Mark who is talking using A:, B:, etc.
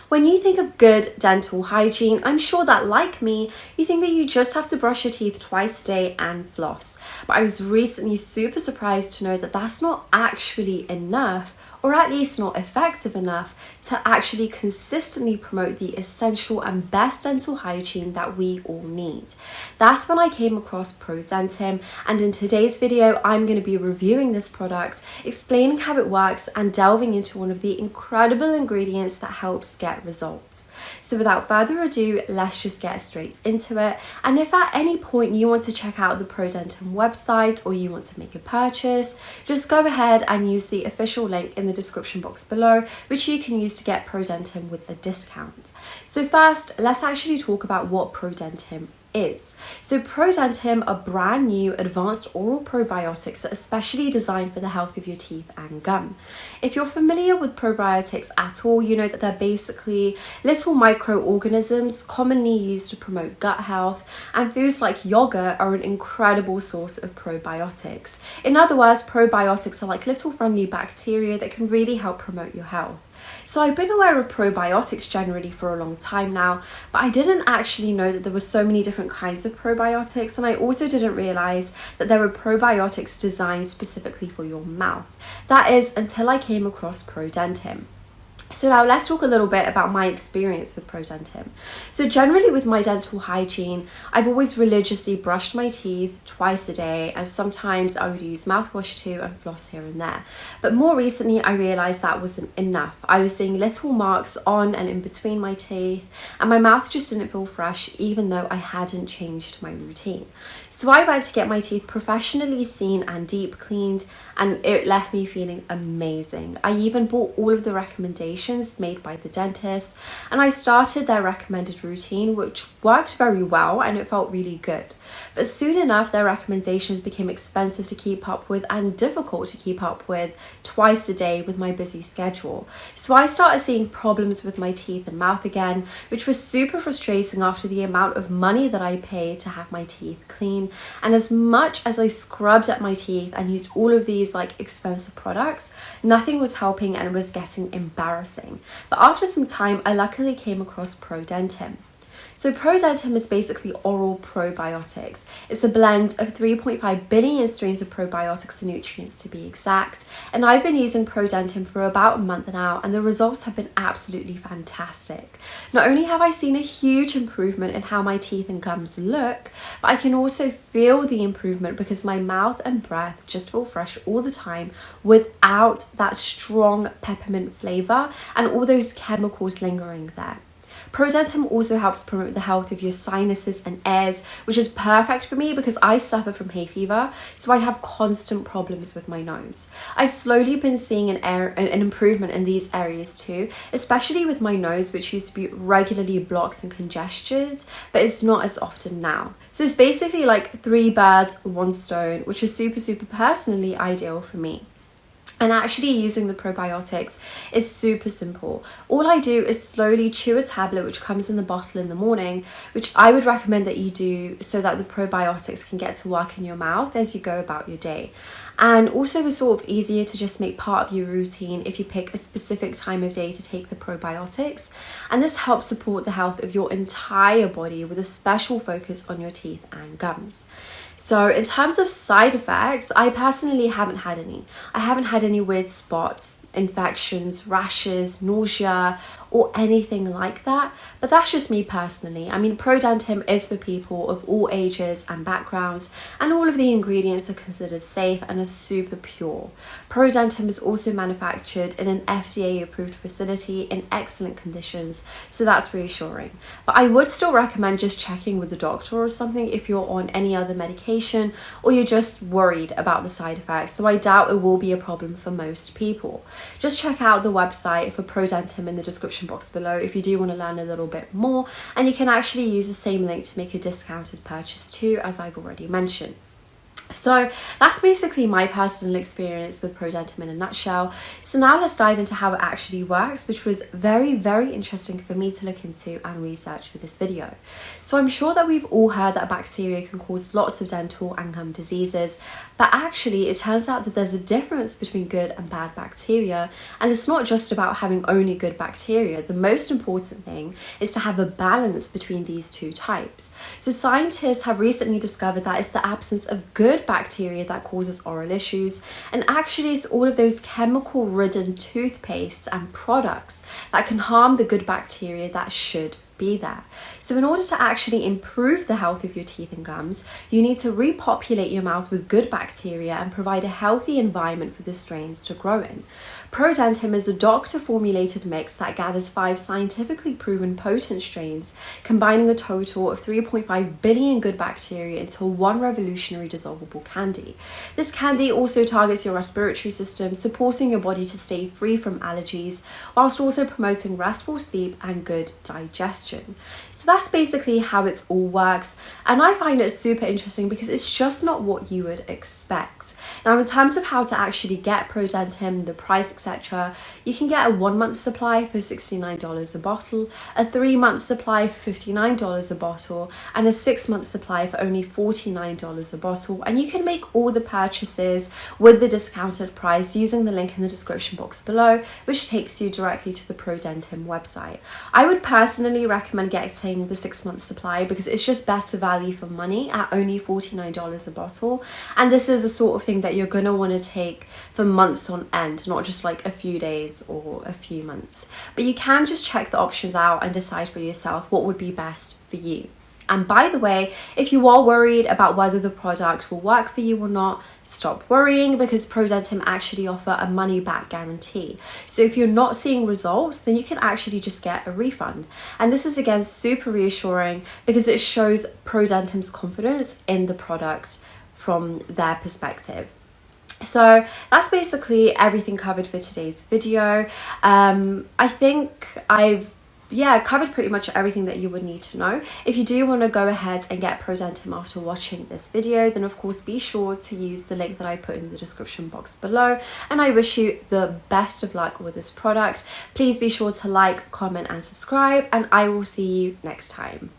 A: When you think of good dental hygiene, I'm sure that, like me, you think that you just have to brush your teeth twice a day and floss. But I was recently super surprised to know that that's not actually enough, or at least not effective enough, to actually consistently promote the essential and best dental hygiene that we all need. That's when I came across Prodentim, and in today's video I'm going to be reviewing this product, explaining how it works, and delving into one of the incredible ingredients that helps get results. So without further ado, let's just get straight into it. And if at any point you want to check out the Prodentim website or you want to make a purchase, just go ahead and use the official link in the description box below, which you can use to get Prodentim with a discount. So first, let's actually talk about what Prodentim is. So Prodentim are brand new advanced oral probiotics that are specially designed for the health of your teeth and gum. If you're familiar with probiotics at all, you know that they're basically little microorganisms commonly used to promote gut health, and foods like yogurt are an incredible source of probiotics. In other words, probiotics are like little friendly bacteria that can really help promote your health. So I've been aware of probiotics generally for a long time now, but I didn't actually know that there were so many different kinds of probiotics, and I also didn't realize that there were probiotics designed specifically for your mouth. That is, until I came across Prodentim. So now let's talk a little bit about my experience with Prodentim. So generally with my dental hygiene, I've always religiously brushed my teeth twice a day, and sometimes I would use mouthwash too and floss here and there. But more recently I realized that wasn't enough. I was seeing little marks on and in between my teeth, and my mouth just didn't feel fresh even though I hadn't changed my routine. So I went to get my teeth professionally seen and deep cleaned, and it left me feeling amazing. I even bought all of the recommendations made by the dentist, and I started their recommended routine, which worked very well and it felt really good. But soon enough, their recommendations became expensive to keep up with and difficult to keep up with twice a day with my busy schedule. So I started seeing problems with my teeth and mouth again, which was super frustrating after the amount of money that I paid to have my teeth clean. And as much as I scrubbed at my teeth and used all of these like expensive products, nothing was helping and it was getting embarrassing. But after some time, I luckily came across Prodentim. So Prodentim is basically oral probiotics. It's a blend of 3.5 billion strains of probiotics and nutrients to be exact. And I've been using Prodentim for about a month now, and the results have been absolutely fantastic. Not only have I seen a huge improvement in how my teeth and gums look, but I can also feel the improvement because my mouth and breath just feel fresh all the time without that strong peppermint flavor and all those chemicals lingering there. Prodentim also helps promote the health of your sinuses and ears, which is perfect for me because I suffer from hay fever, so I have constant problems with my nose. I've slowly been seeing an improvement in these areas too, especially with my nose, which used to be regularly blocked and congested, but it's not as often now. So it's basically like 3 birds, 1 stone, which is super personally ideal for me. And actually using the probiotics is super simple. All I do is slowly chew a tablet which comes in the bottle in the morning, which I would recommend that you do so that the probiotics can get to work in your mouth as you go about your day. And also it's sort of easier to just make part of your routine if you pick a specific time of day to take the probiotics. And this helps support the health of your entire body with a special focus on your teeth and gums. So in terms of side effects, I personally haven't had any. I haven't had any weird spots, infections, rashes, nausea, or anything like that. But that's just me personally. I mean, Prodentim is for people of all ages and backgrounds, and all of the ingredients are considered safe and are super pure. Prodentim is also manufactured in an FDA-approved facility in excellent conditions, so that's reassuring. But I would still recommend just checking with the doctor or something if you're on any other medication or you're just worried about the side effects, so I doubt it will be a problem for most people. Just check out the website for Prodentim in the description box below if you do want to learn a little bit more, and you can actually use the same link to make a discounted purchase too, as I've already mentioned. So that's basically my personal experience with Prodentim in a nutshell. So now let's dive into how it actually works, which was very, very interesting for me to look into and research for this video. So I'm sure that we've all heard that bacteria can cause lots of dental and gum diseases, but actually it turns out that there's a difference between good and bad bacteria, and it's not just about having only good bacteria. The most important thing is to have a balance between these two types. So scientists have recently discovered that it's the absence of good bacteria that causes oral issues, and actually it's all of those chemical ridden toothpastes and products that can harm the good bacteria that should be there. So in order to actually improve the health of your teeth and gums, you need to repopulate your mouth with good bacteria and provide a healthy environment for the strains to grow in. Prodentim is a doctor-formulated mix that gathers 5 scientifically proven potent strains, combining a total of 3.5 billion good bacteria into one revolutionary dissolvable candy. This candy also targets your respiratory system, supporting your body to stay free from allergies, whilst also promoting restful sleep and good digestion. So that's basically how it all works, and I find it super interesting because it's just not what you would expect. Now, in terms of how to actually get Prodentim, the price, etc., you can get a 1-month supply for $69 a bottle, a 3-month supply for $59 a bottle, and a 6-month supply for only $49 a bottle. And you can make all the purchases with the discounted price using the link in the description box below, which takes you directly to the Prodentim website. I would personally recommend getting the 6-month supply because it's just better value for money at only $49 a bottle. And this is a sort of thing that you're going to want to take for months on end, not just like a few days or a few months. But you can just check the options out and decide for yourself what would be best for you. And by the way, if you are worried about whether the product will work for you or not, stop worrying, because Prodentim actually offer a money back guarantee. So if you're not seeing results, then you can actually just get a refund. And this is again super reassuring because it shows Prodentim's confidence in the product from their perspective. So that's basically everything covered for today's video. I think I've covered pretty much everything that you would need to know. If you do want to go ahead and get Prodentim after watching this video, then of course be sure to use the link that I put in the description box below, and I wish you the best of luck with this product. Please be sure to like, comment and subscribe, and I will see you next time.